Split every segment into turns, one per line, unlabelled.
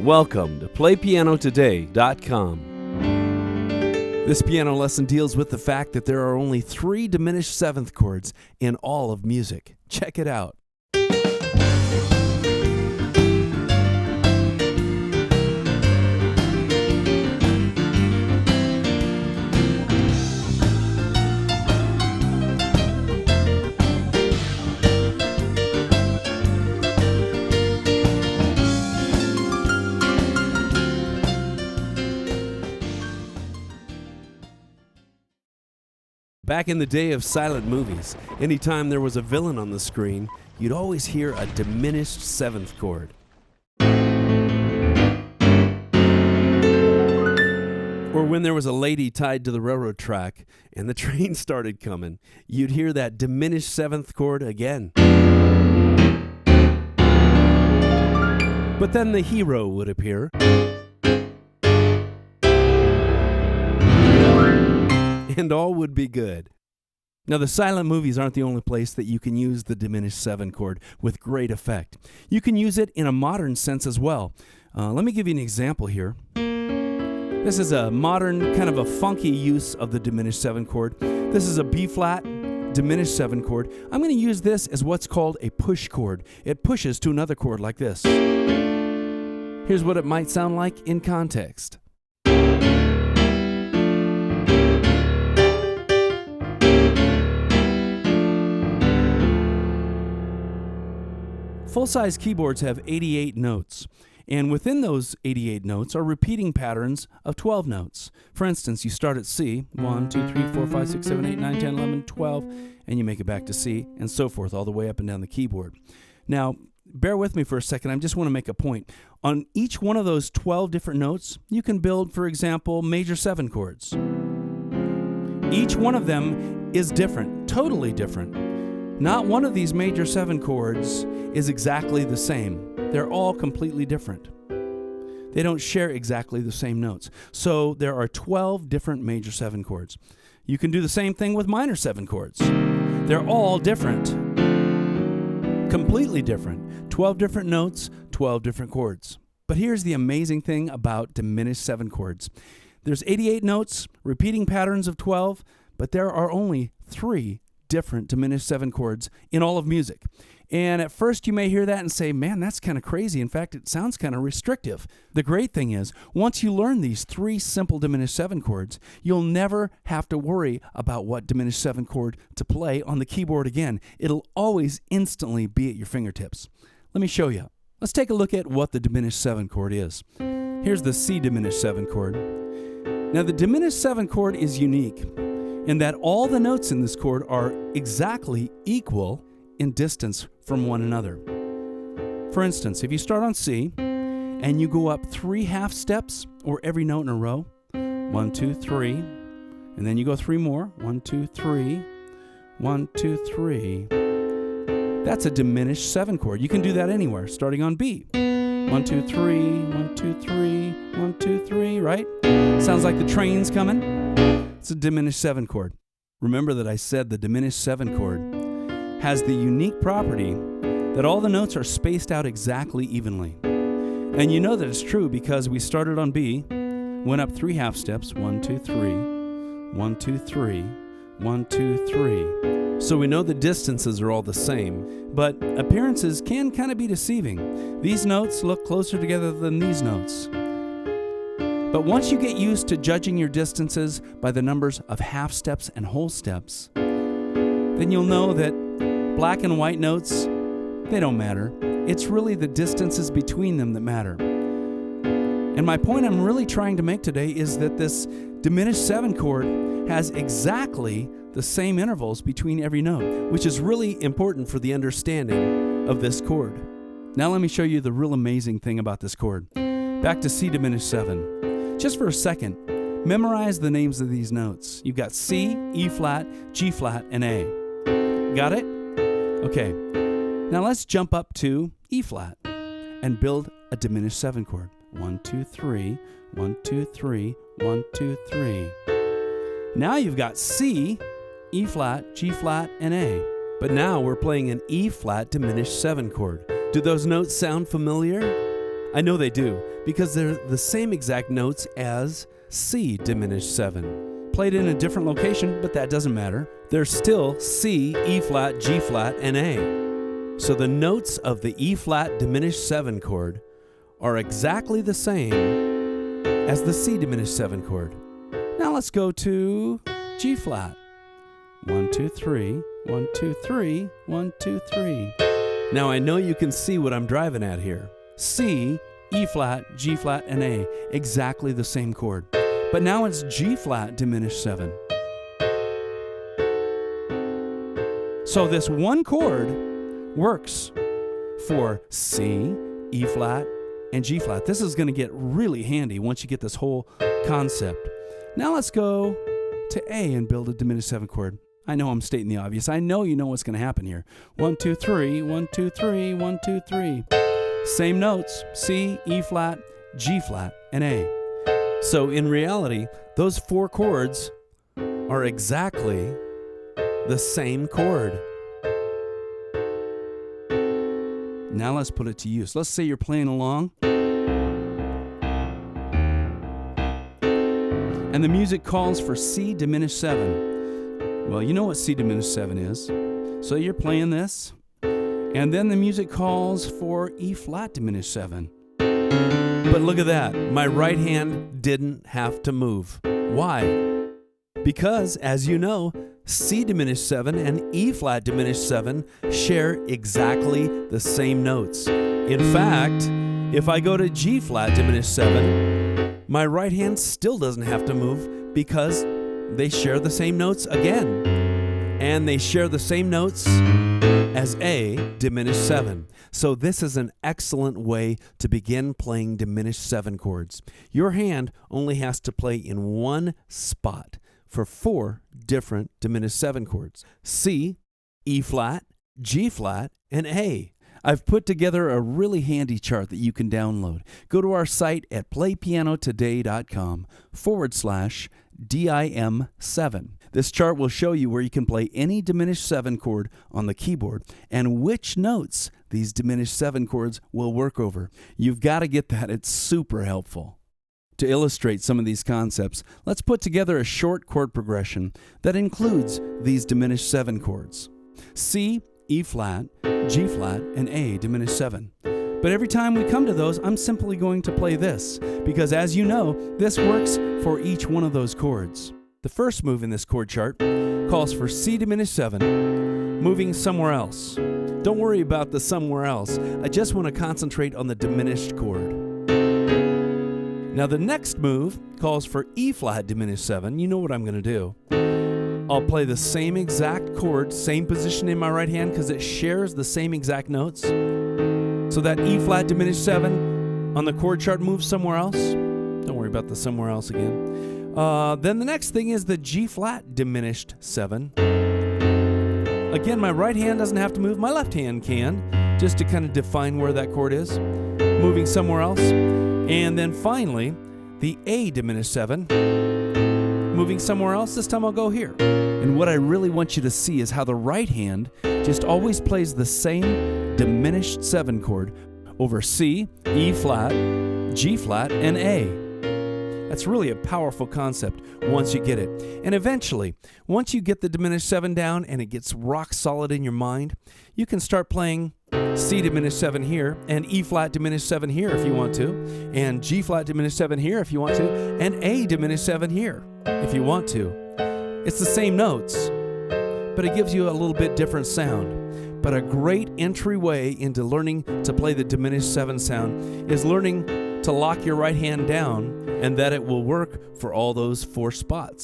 Welcome to PlayPianoTODAY.com. This piano lesson deals with the fact that there are only 3 diminished seventh chords in all of music. Check it out. Back in the day of silent movies, anytime there was a villain on the screen, you'd always hear a diminished seventh chord. Or when there was a lady tied to the railroad track and the train started coming, you'd hear that diminished seventh chord again. But then the hero would appear, and all would be good. Now, the silent movies aren't the only place that you can use the diminished 7 chord with great effect. You can use it in a modern sense as well. Let me give you an example here. This is a modern, kind of a funky use of the diminished 7 chord. This is a B-flat diminished 7 chord. I'm going to use this as what's called a push chord. It pushes to another chord like this. Here's what it might sound like in context. Full-size keyboards have 88 notes, and within those 88 notes are repeating patterns of 12 notes. For instance, you start at C, 1, 2, 3, 4, 5, 6, 7, 8, 9, 10, 11, 12, and you make it back to C, and so forth, all the way up and down the keyboard. Now, bear with me for a second. I just want to make a point. On each one of those 12 different notes, you can build, for example, major 7 chords. Each one of them is different, totally different. Not one of these major 7 chords is exactly the same. They're all completely different. They don't share exactly the same notes. So there are 12 different major 7 chords. You can do the same thing with minor 7 chords. They're all different. Completely different. 12 different notes, 12 different chords. But here's the amazing thing about diminished 7 chords. There's 88 notes, repeating patterns of 12, but there are only 3 different diminished 7 chords in all of music. And at first you may hear that and say, man, that's kind of crazy. In fact, it sounds kind of restrictive. The great thing is, once you learn these 3 simple diminished 7 chords, you'll never have to worry about what diminished 7 chord to play on the keyboard again. It'll always instantly be at your fingertips. Let me show you. Let's take a look at what the diminished 7 chord is. Here's the C diminished 7 chord. Now, the diminished 7 chord is unique in that all the notes in this chord are exactly equal in distance from one another. For instance, if you start on C and you go up 3 half steps, or every note in a row, 1, 2, 3, and then you go 3 more, 1, 2, 3, 1, 2, 3. That's a diminished 7 chord. You can do that anywhere, starting on B. 1, 2, 3, 1, 2, 3, 1, 2, 3, right? Sounds like the train's coming. It's a diminished 7 chord. Remember that I said the diminished 7 chord has the unique property that all the notes are spaced out exactly evenly. And you know that it's true because we started on B, went up 3 half steps, 1, 2, 3, 1, 2, 3, 1, 2, 3. So we know the distances are all the same, but appearances can kind of be deceiving. These notes look closer together than these notes. But once you get used to judging your distances by the numbers of half steps and whole steps, then you'll know that black and white notes, they don't matter. It's really the distances between them that matter. And my point I'm really trying to make today is that this diminished 7 chord has exactly the same intervals between every note, which is really important for the understanding of this chord. Now let me show you the real amazing thing about this chord. Back to C diminished 7. Just for a second, memorize the names of these notes. You've got C, E flat, G flat, and A. Got it? Okay. Now let's jump up to E flat and build a diminished 7 chord. 1, 2, 3, 1, 2, 3, 1, 2, 3. Now you've got C, E flat, G flat, and A. But now we're playing an E flat diminished 7 chord. Do those notes sound familiar? I know they do, because they're the same exact notes as C diminished 7. Played in a different location, but that doesn't matter. They're still C, E flat, G flat, and A. So the notes of the E flat diminished 7 chord are exactly the same as the C diminished 7 chord. Now let's go to G flat. 1, 2, 3, 1, 2, 3, 1, 2, 3. Now I know you can see what I'm driving at here. C, E flat, G flat, and A, exactly the same chord. But now it's G flat diminished 7. So this one chord works for C, E flat, and G flat. This is going to get really handy once you get this whole concept. Now let's go to A and build a diminished 7 chord. I know I'm stating the obvious. I know you know what's going to happen here. 1, 2, 3, 1, 2, 3, 1, 2, 3. Same notes, C, E flat, G flat, and A. So in reality, those 4 chords are exactly the same chord. Now let's put it to use. Let's say you're playing along, and the music calls for C diminished 7. Well, you know what C diminished 7 is. So you're playing this, and then the music calls for E flat diminished 7. But look at that. My right hand didn't have to move. Why? Because, as you know, C diminished 7 and E flat diminished 7 share exactly the same notes. In fact, if I go to G flat diminished 7, my right hand still doesn't have to move because they share the same notes again. And they share the same notes as A diminished 7. So this is an excellent way to begin playing diminished 7 chords. Your hand only has to play in one spot for 4 different diminished 7 chords: C, E flat, G flat, and A. I've put together a really handy chart that you can download. Go to our site at PlayPianoTODAY.com /DIM7. This chart will show you where you can play any diminished 7 chord on the keyboard and which notes these diminished 7 chords will work over. You've got to get that. It's super helpful. To illustrate some of these concepts, let's put together a short chord progression that includes these diminished 7 chords: C, E flat, G flat, and A diminished 7. But every time we come to those, I'm simply going to play this, because as you know, this works for each one of those chords. The first move in this chord chart calls for C diminished 7, moving somewhere else. Don't worry about the somewhere else. I just want to concentrate on the diminished chord. Now the next move calls for E flat diminished 7. You know what I'm going to do. I'll play the same exact chord, same position in my right hand because it shares the same exact notes. So that E flat diminished 7 on the chord chart moves somewhere else. Don't worry about the somewhere else again. Then the next thing is the G flat diminished 7. Again, my right hand doesn't have to move, my left hand can, just to kind of define where that chord is, moving somewhere else. And then finally, the A diminished 7, moving somewhere else. This time I'll go here. And what I really want you to see is how the right hand just always plays the same diminished 7 chord over C, E flat, G flat, and A. That's really a powerful concept once you get it. And eventually, once you get the diminished 7 down and it gets rock solid in your mind, you can start playing C diminished 7 here, and E flat diminished 7 here if you want to, and G flat diminished 7 here if you want to, and A diminished 7 here if you want to. It's the same notes, but it gives you a little bit different sound. But a great entryway into learning to play the diminished 7 sound is learning to lock your right hand down, and that it will work for all those 4 spots.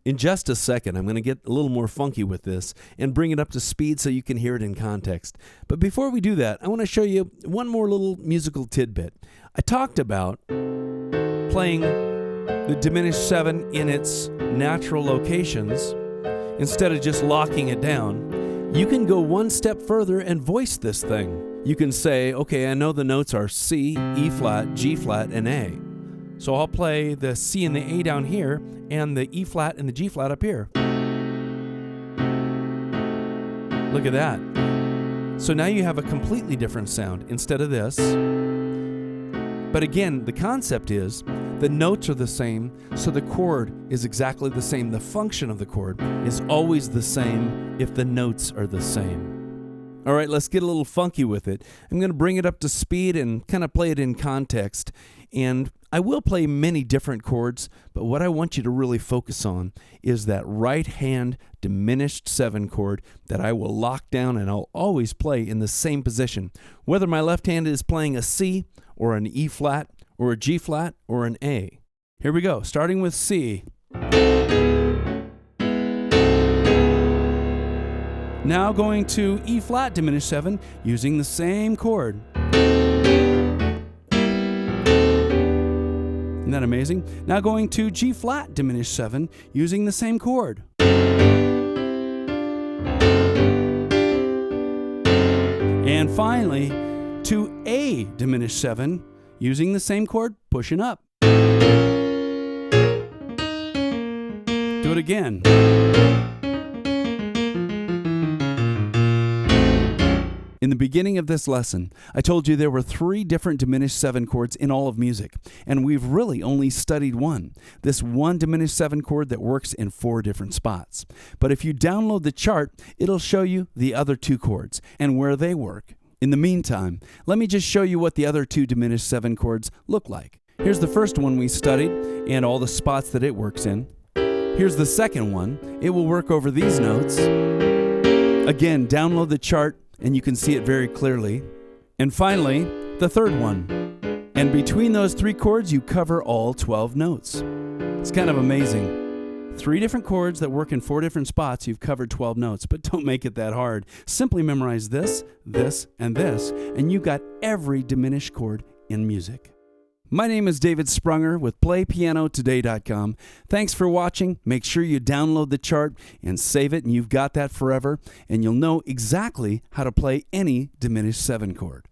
In just a second, I'm going to get a little more funky with this and bring it up to speed so you can hear it in context. But before we do that, I want to show you one more little musical tidbit. I talked about playing the diminished 7 in its natural locations instead of just locking it down. You can go one step further and voice this thing. You can say, okay, I know the notes are C, E flat, G flat, and A. So I'll play the C and the A down here and the E flat and the G flat up here. Look at that. So now you have a completely different sound. Instead of this, But again, the concept is the notes are the same, so the chord is exactly the same. The function of the chord is always the same if the notes are the same. All right, let's get a little funky with it. I'm going to bring it up to speed and kind of play it in context. And I will play many different chords, but what I want you to really focus on is that right hand diminished 7 chord that I will lock down and I'll always play in the same position. Whether my left hand is playing a C or an E flat or a G flat or an A. Here we go, starting with C. Now going to E flat diminished 7 using the same chord. Isn't that amazing? Now going to G flat diminished 7 using the same chord. And finally to A diminished 7 using the same chord, pushing up. Do it again. In the beginning of this lesson, I told you there were 3 different diminished 7 chords in all of music, and we've really only studied one. This one diminished 7 chord that works in 4 different spots. But if you download the chart, it'll show you the other 2 chords and where they work. In the meantime, let me just show you what the other 2 diminished 7 chords look like. Here's the first one we studied and all the spots that it works in. Here's the second one. It will work over these notes. Again, download the chart and you can see it very clearly. And finally, the third one. And between those 3 chords, you cover all 12 notes. It's kind of amazing. 3 different chords that work in 4 different spots, you've covered 12 notes, but don't make it that hard. Simply memorize this, this, and this, and you've got every diminished chord in music. My name is David Sprunger with PlayPianoTODAY.com. Thanks for watching. Make sure you download the chart and save it, and you've got that forever, and you'll know exactly how to play any diminished 7 chord.